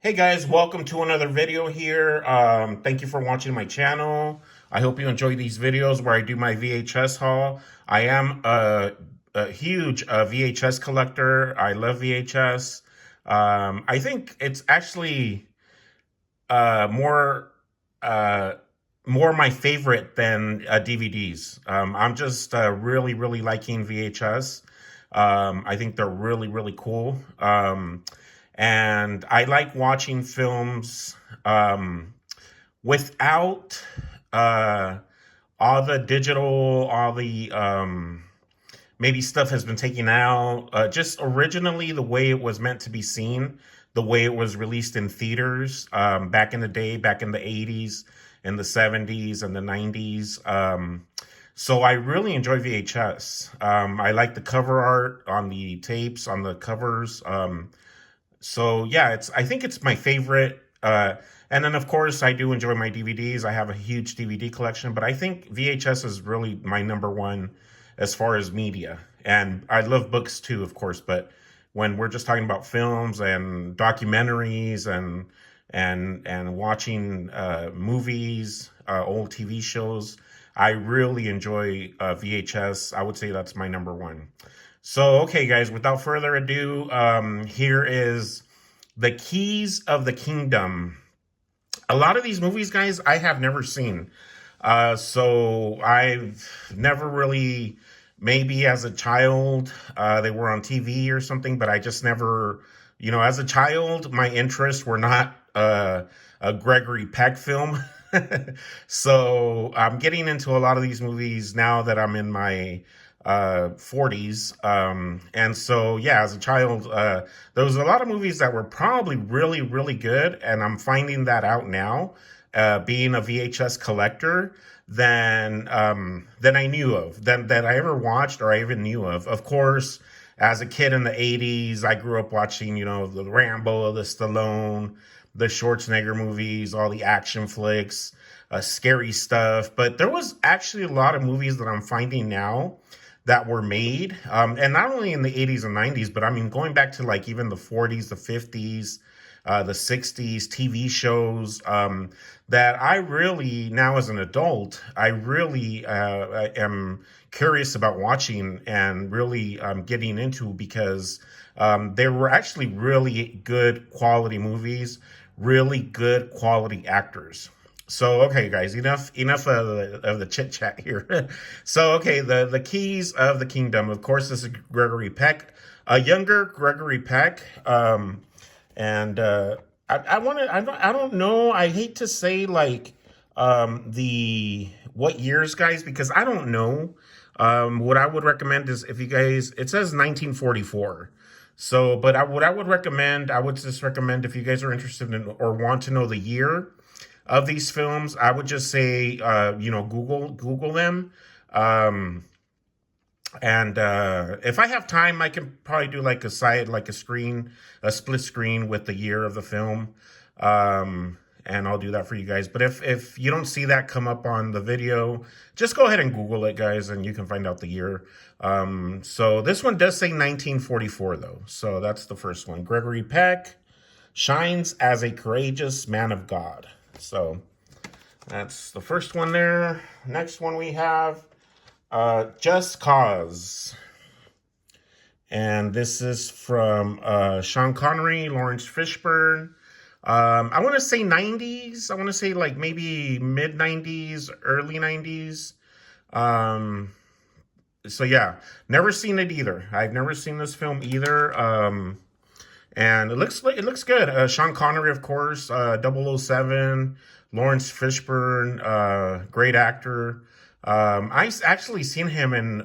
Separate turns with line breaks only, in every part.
Hey guys, welcome to another video here. Thank you for watching my channel. I hope you enjoy these videos where I do my VHS haul. I am a huge VHS collector. I love VHS. I think it's actually uh, more uh, more my favorite than DVDs. I'm just really liking VHS. I think they're really cool. And I like watching films without uh, all the digital, all the maybe stuff has been taken out. Just originally the way it was meant to be seen, the way it was released in theaters back in the day, back in the 80s and the 70s and the 90s. So I really enjoy VHS. I like the cover art on the tapes, on the covers. So yeah, I think it's my favorite. And then of course I do enjoy my DVDs. I have a huge DVD collection, but I think VHS is really my number one as far as media. And I love books too, of course, but when we're just talking about films and documentaries and watching movies, old TV shows, I really enjoy VHS. I would say that's my number one. So, okay, guys, without further ado, here is The Keys of the Kingdom. A lot of these movies, guys, I have never seen. So I've never really, maybe as a child, they were on TV or something, but I just never, as a child, my interests were not a Gregory Peck film. So I'm getting into a lot of these movies now that I'm in my 40s. And so, yeah, as a child, there was a lot of movies that were probably really good. And I'm finding that out now, being a VHS collector, than I knew of, than that I ever watched or I even knew of. Of course, as a kid in the 80s, I grew up watching, the Rambo, the Stallone, the Schwarzenegger movies, all the action flicks, scary stuff. But there was actually a lot of movies that I'm finding now that were made, and not only in the 80s and 90s, but I mean, going back to like even the 40s, the 50s, the 60s, TV shows, that I really, now as an adult, I really am curious about watching and really getting into because they were actually really good quality movies, really good quality actors. So okay, guys, enough of the chit chat here. So okay, the keys of the kingdom. Of course, this is Gregory Peck, a younger Gregory Peck, and I want to. I don't know. I hate to say like the what years, guys, because I don't know. What I would recommend is if you guys, it says 1944. So, but what I would recommend, I would just recommend if you guys are interested in or want to know the year of these films, I would just say, Google them. Um, and if I have time, I can probably do like a split screen with the year of the film. And I'll do that for you guys. But if you don't see that come up on the video, just go ahead and Google it, guys, and you can find out the year. So this one does say 1944, though. So that's the first one. Gregory Peck shines as a courageous man of God. So that's the first one there. Next one we have Just Cause. And this is from Sean Connery, Lawrence Fishburne. I want to say 90s. I want to say like maybe mid 90s, early 90s. So yeah, never seen it either. I've never seen this film either. And it looks good. Sean Connery, of course, 007, Lawrence Fishburne, great actor. I actually seen him in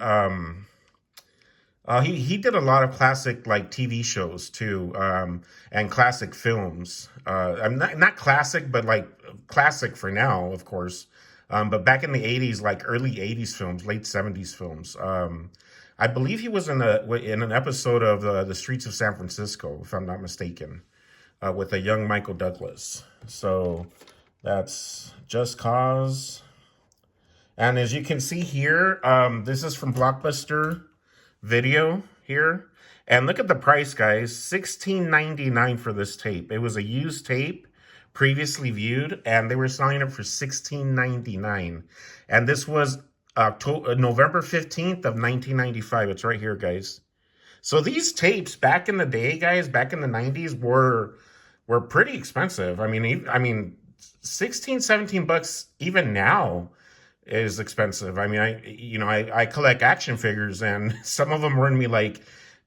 he did a lot of classic like TV shows too, and classic films. I'm not classic, but like classic for now, of course. But back in the 80s, like early 80s films, late 70s films. I believe he was in an episode of The Streets of San Francisco, if I'm not mistaken, with a young Michael Douglas. So that's Just Cause. And as you can see here, this is from Blockbuster Video here. And look at the price, guys, $16.99 for this tape. It was a used tape, previously viewed, and they were selling it for $16.99. And this was November 15th of 1995. It's right here, guys. So these tapes back in the day, guys, back in the 90s were pretty expensive. I mean 16, 17 bucks even now is expensive. I mean, I collect action figures, and some of them run me like,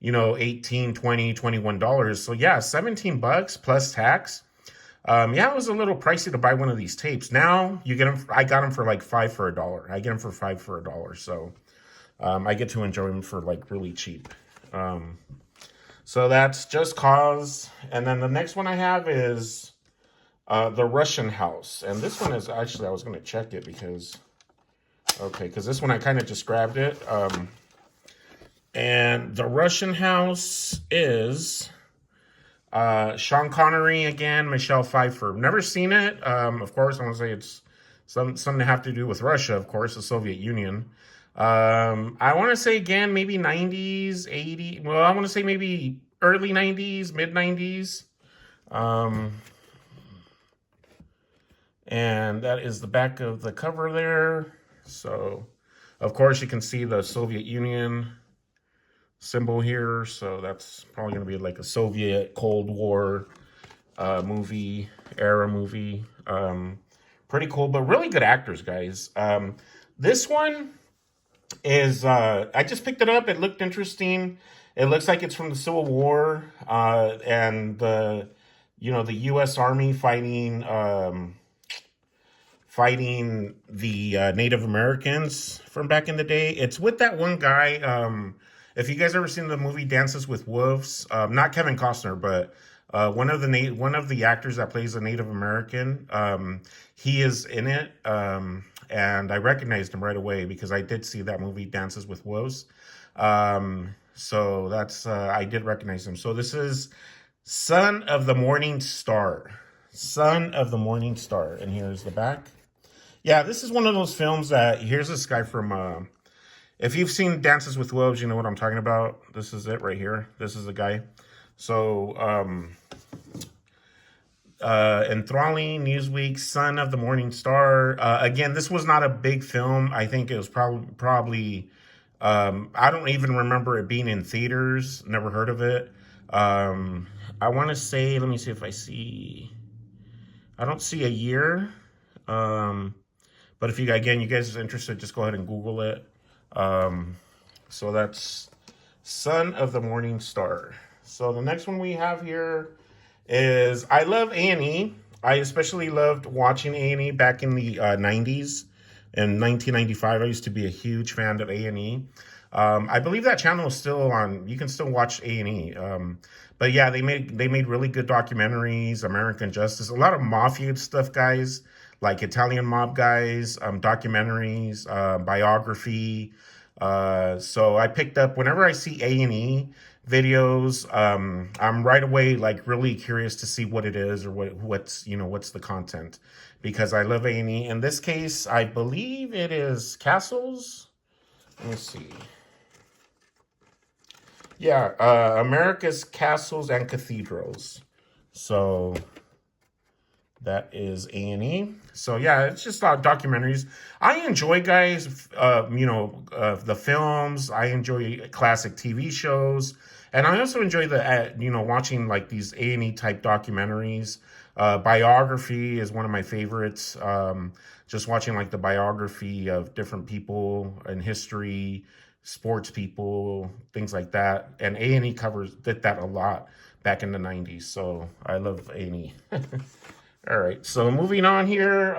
18, 20, $21. So yeah, 17 bucks plus tax. Yeah, it was a little pricey to buy one of these tapes. Now you get them. I got them for like $5 for $1. I get them for $5 for $1. So I get to enjoy them for like really cheap. So that's Just Cause. And then the next one I have is The Russian House. And this one is actually, I was going to check it because this one I kind of just grabbed it. And The Russian House is Sean Connery again, Michelle Pfeiffer. Never seen it. Of course, I want to say it's something to have to do with Russia, of course, the Soviet Union. I want to say again, maybe 90s, 80s. Well, I want to say maybe early 90s, mid 90s. And that is the back of the cover there. So, of course, you can see the Soviet Union symbol here. So that's probably going to be like a Soviet Cold War era movie. Pretty cool, but really good actors, guys. This one is, I just picked it up. It looked interesting. It looks like it's from the Civil War, and the U.S. Army fighting the Native Americans from back in the day. It's with that one guy. If you guys ever seen the movie Dances with Wolves, not Kevin Costner, but one of the actors that plays a Native American, he is in it, and I recognized him right away because I did see that movie Dances with Wolves. So that's I did recognize him. So this is Son of the Morning Star. Son of the Morning Star. And here's the back. Yeah, this is one of those films that, here's this guy from, if you've seen Dances with Wolves, you know what I'm talking about. This is it right here. This is the guy. So, enthralling, Newsweek, Son of the Morning Star. Again, this was not a big film. I think it was probably I don't even remember it being in theaters. Never heard of it. I want to say, let me see if I see. I don't see a year. But if you guys are interested, just go ahead and Google it. So that's Son of the Morning Star. So the next one we have here is, I love A&E. I especially loved watching A&E back in the 90s. In 1995, I used to be a huge fan of A&E. I believe that channel is still on. You can still watch A&E. But yeah, they made really good documentaries, American Justice, a lot of mafia stuff, guys, like Italian mob guys, documentaries, biography. So I picked up, whenever I see A&E videos, I'm right away like really curious to see what it is or what's the content, because I love A&E. In this case, I believe it is Castles. Let me see. Yeah, America's Castles and Cathedrals. So that is A&E. So yeah, it's just documentaries. I enjoy, guys, the films. I enjoy classic TV shows, and I also enjoy the watching like these A&E type documentaries. Biography is one of my favorites. Just watching like the biography of different people in history, sports people, things like that. And A&E did that a lot back in the 90s. So I love A&E. All right, so moving on here.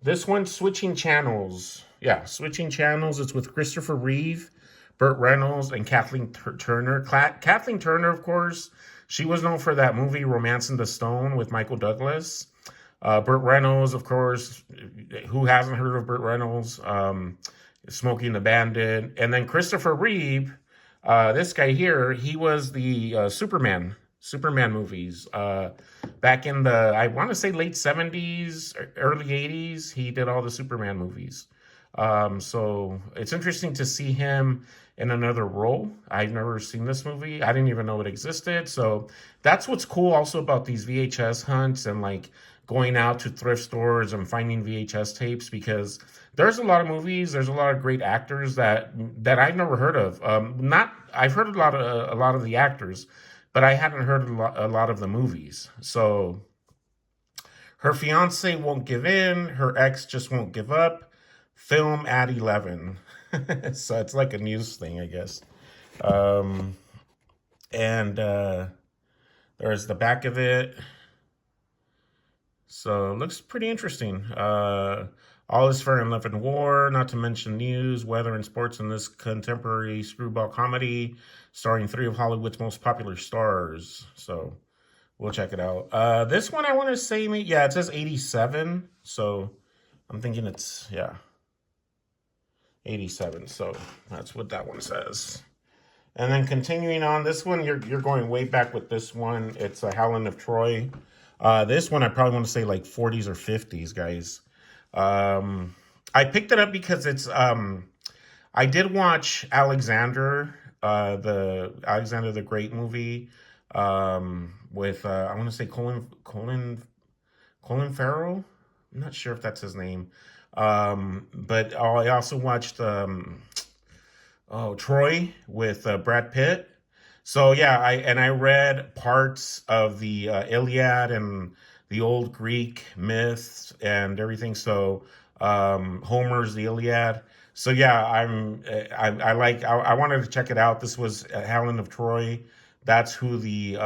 This one, Switching Channels. Yeah, Switching Channels. It's with Christopher Reeve, Burt Reynolds, and Kathleen Turner. Kathleen Turner, of course, she was known for that movie Romancing the Stone with Michael Douglas. Burt Reynolds, of course, who hasn't heard of Burt Reynolds? Smoking the Bandit. And then Christopher Reeve, this guy here, he was the Superman movies. Back in the, I want to say late 70s, early 80s, he did all the Superman movies. So it's interesting to see him in another role. I've never seen this movie. I didn't even know it existed. So that's what's cool also about these VHS hunts and like going out to thrift stores and finding VHS tapes, because there's a lot of movies, there's a lot of great actors that I've never heard of. Not I've heard a lot of the actors, but I hadn't heard a lot of the movies. So her fiance won't give in, her ex just won't give up. Film at 11. So it's like a news thing, I guess. Um, and there's the back of it. So it looks pretty interesting. All is fair in love and war, not to mention news, weather, and sports in this contemporary screwball comedy starring three of Hollywood's most popular stars. So we'll check it out. This one I want to say, yeah, it says 87. So I'm thinking it's, yeah, 87. So that's what that one says. And then continuing on, this one, you're going way back with this one. It's a Howland of Troy. This one I probably want to say like 40s or 50s, guys. I picked it up because it's I did watch Alexander, the Alexander the Great movie, with I want to say Colin Farrell. I'm not sure if that's his name. But I also watched Troy with Brad Pitt. So yeah, I read parts of the Iliad and the old Greek myths and everything. So Homer's the Iliad. So yeah, I wanted to check it out. This was Helen of Troy. That's who the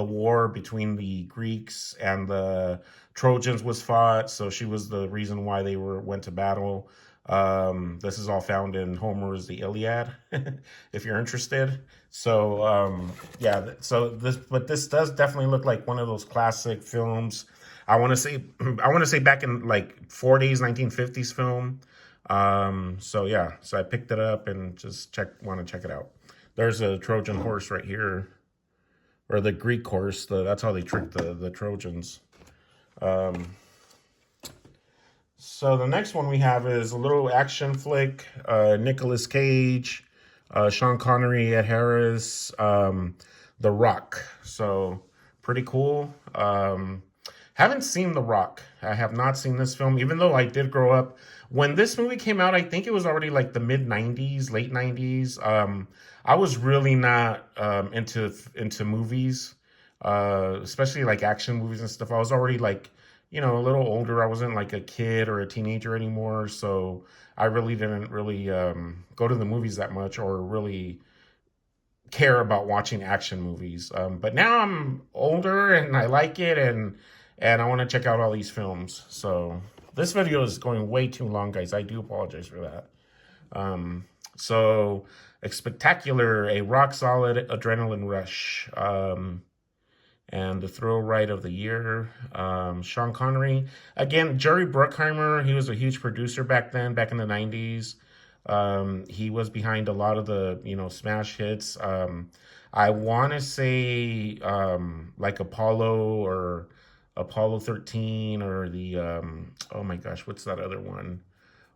war between the Greeks and the Trojans was fought. So she was the reason why they went to battle. This is all found in Homer's The Iliad, if you're interested. So yeah, so this does definitely look like one of those classic films. I want to say back in like 40s, 1950s film. So yeah, so I picked it up and just want to check it out. There's a Trojan horse right here, or the Greek horse. That's how they tricked the Trojans. So the next one we have is a little action flick. Nicolas Cage, Sean Connery, Ed Harris, The Rock. So pretty cool. Haven't seen The Rock. I have not seen this film, even though I did grow up. When this movie came out, I think it was already like the mid 90s, late 90s. I was really not into movies, especially like action movies and stuff. I was already like, a little older. I wasn't like a kid or a teenager anymore. So I really didn't really go to the movies that much or really care about watching action movies. But now I'm older and I like it, and I want to check out all these films. So this video is going way too long, guys. I do apologize for that. So a spectacular, a rock solid adrenaline rush. And the thrill ride of the year, Sean Connery. Again, Jerry Bruckheimer, he was a huge producer back then, back in the 90s. He was behind a lot of the, smash hits. I want to say like Apollo or Apollo 13 or the, oh my gosh, what's that other one?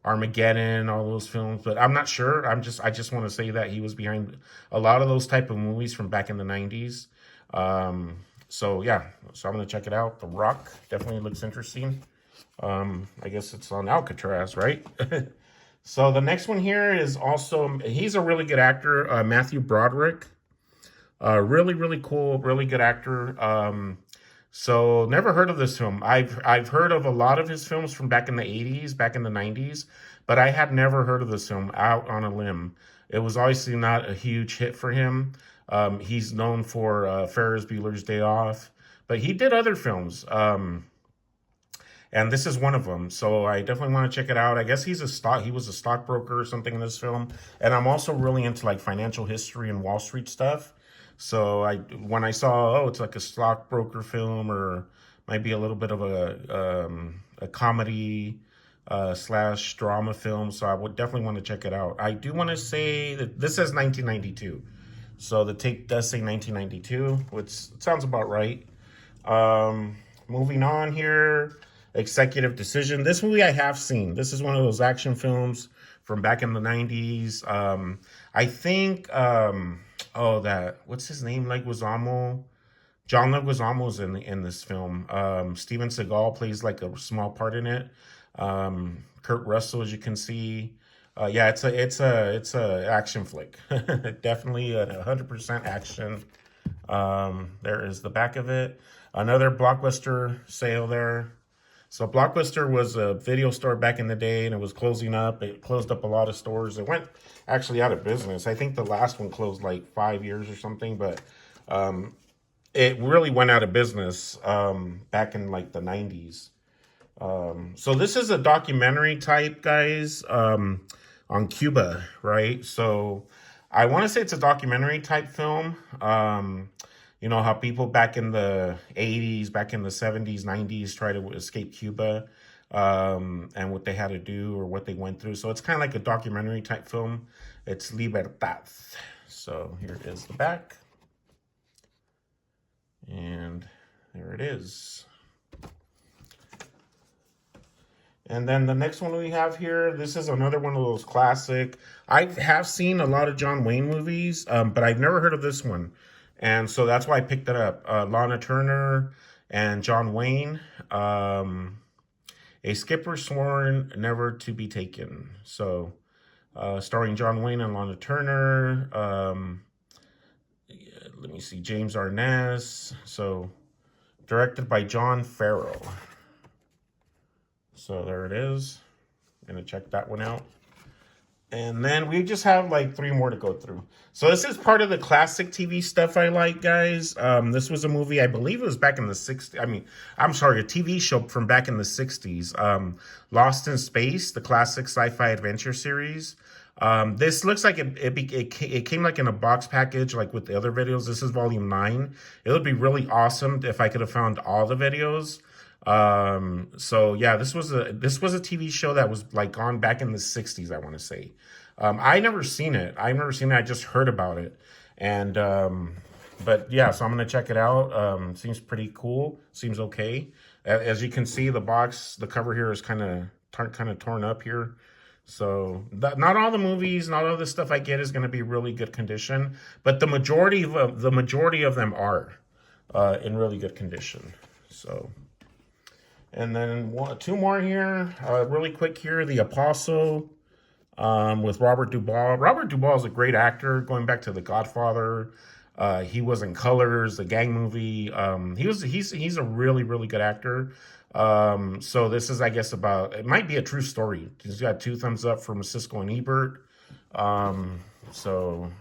Armageddon, all those films, but I'm not sure. I just want to say that he was behind a lot of those type of movies from back in the 90s. So yeah, so I'm gonna check it out. The Rock definitely looks interesting. I guess it's on Alcatraz, right? So the next one here is also, he's a really good actor, Matthew Broderick. Really, really cool, really good actor. So never heard of this film. I've heard of a lot of his films from back in the 80s, back in the 90s, but I had never heard of this film, Out on a Limb. It was obviously not a huge hit for him. He's known for Ferris Bueller's Day Off, but he did other films, and this is one of them. So I definitely want to check it out. I guess he was a stockbroker or something in this film, and I'm also really into like financial history and Wall Street stuff. So when I saw, it's like a stockbroker film, or might be a little bit of a comedy slash drama film, so I would definitely want to check it out. I do want to say that this says 1992. So the tape does say 1992, which sounds about right. Moving on here, Executive Decision. This movie I have seen. This is one of those action films from back in the 90s. I think, what's his name? Leguizamo. John Leguizamo's in this film. Steven Seagal plays like a small part in it. Kurt Russell, as you can see. Yeah, it's a action flick. Definitely 100% action. There is the back of it. Another Blockbuster sale there. So Blockbuster was a video store back in the day, and it was closing up. It closed up a lot of stores. It went actually out of business. I think the last one closed like 5 years or something, but it really went out of business back in like the 90s. So this is a documentary type, guys, on Cuba, right? So I want to say it's a documentary type film. You know, how people back in the 80s, back in the 70s, 90s try to escape Cuba, and what they had to do or what they went through. So it's kind of like a documentary type film. It's Libertad. So here is the back. And there it is. And then the next one we have here, this is another one of those classic. I have seen a lot of John Wayne movies, but I've never heard of this one. And so that's why I picked it up. Lana Turner and John Wayne. A skipper sworn never to be taken. So starring John Wayne and Lana Turner. Let me see, James Arness. So directed by John Farrell. So there it is. I'm gonna check that one out. And then we just have like 3 more to go through. So this is part of the classic TV stuff I like, guys. This was a movie, I believe it was back in the 60s. I mean, I'm sorry, a TV show from back in the 60s. Lost in Space, the classic sci-fi adventure series. This looks like it came like in a box package, like with the other videos. This is volume 9. It would be really awesome if I could have found all the videos. So yeah, this was a TV show that was like on back in the 60s, I want to say. I never seen it. I just heard about it. And but yeah, so I'm gonna check it out. Seems pretty cool. Seems okay. As you can see, the cover here is kind of torn up here. So not all the movies, not all the stuff I get is going to be really good condition, but the majority of them are in really good condition. So, and then 2 more here, really quick here. The Apostle with Robert Duvall. Robert Duvall is a great actor. Going back to The Godfather, he was in Colors, the gang movie. He's a really good actor. So this is, I guess, it might be a true story. He's got 2 thumbs up from Siskel and Ebert. So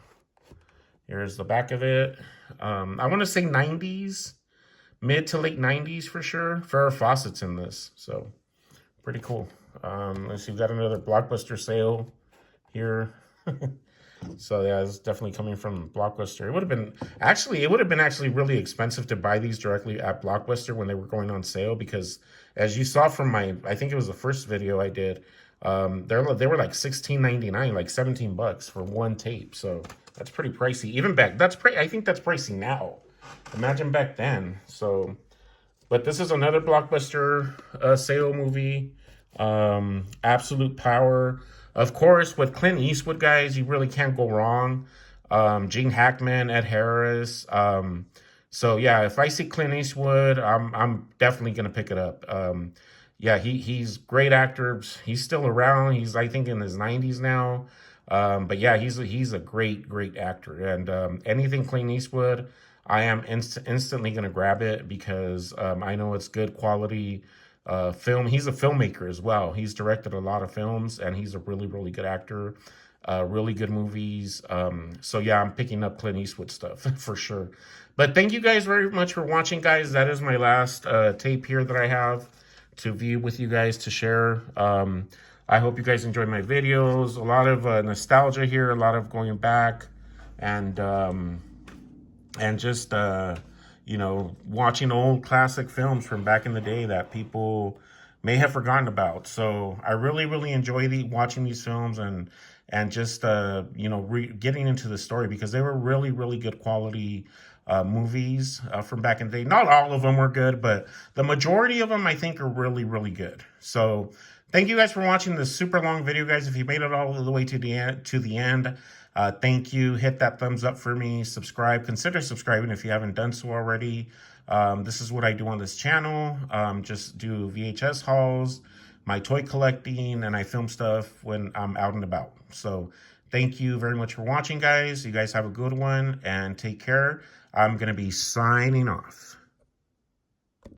here's the back of it. I want to say 90s, mid to late 90s for sure. Farrah Fawcett's in this, so pretty cool. Let's see, we've got another Blockbuster sale here. So yeah, it's definitely coming from Blockbuster. It would have been actually really expensive to buy these directly at Blockbuster when they were going on sale, because as you saw from I think it was the first video I did, they were like $16.99, like $17 for 1 tape. So that's pretty pricey. Even back, I think that's pricey now. Imagine back then. So, but this is another Blockbuster sale movie. Absolute Power. Of course, with Clint Eastwood, guys, you really can't go wrong. Gene Hackman, Ed Harris. So yeah, if I see Clint Eastwood, I'm definitely gonna pick it up. Yeah, he's great actor. He's still around. He's, I think, in his 90s now. But yeah, he's a great actor. And anything Clint Eastwood, I am instantly gonna grab it, because I know it's good quality film. He's a filmmaker as well. He's directed a lot of films, and he's a really good actor. Really good movies. So yeah, I'm picking up Clint Eastwood stuff for sure. But thank you guys very much for watching, guys. That is my last tape here that I have to view with you guys, to share. I hope you guys enjoyed my videos. A lot of nostalgia here, a lot of going back, and just you know, watching old classic films from back in the day that people may have forgotten about. So I really enjoy watching these films, and just you know, getting into the story, because they were really good quality movies from back in the day. Not all of them were good, but the majority of them, I think, are really good. So Thank you guys for watching this super long video, guys. If you made it all the way to the end, thank you. Hit that thumbs up for me. Subscribe. Consider subscribing if you haven't done so already. This is what I do on this channel. Just do VHS hauls, my toy collecting, and I film stuff when I'm out and about. So thank you very much for watching, guys. You guys have a good one and take care. I'm going to be signing off.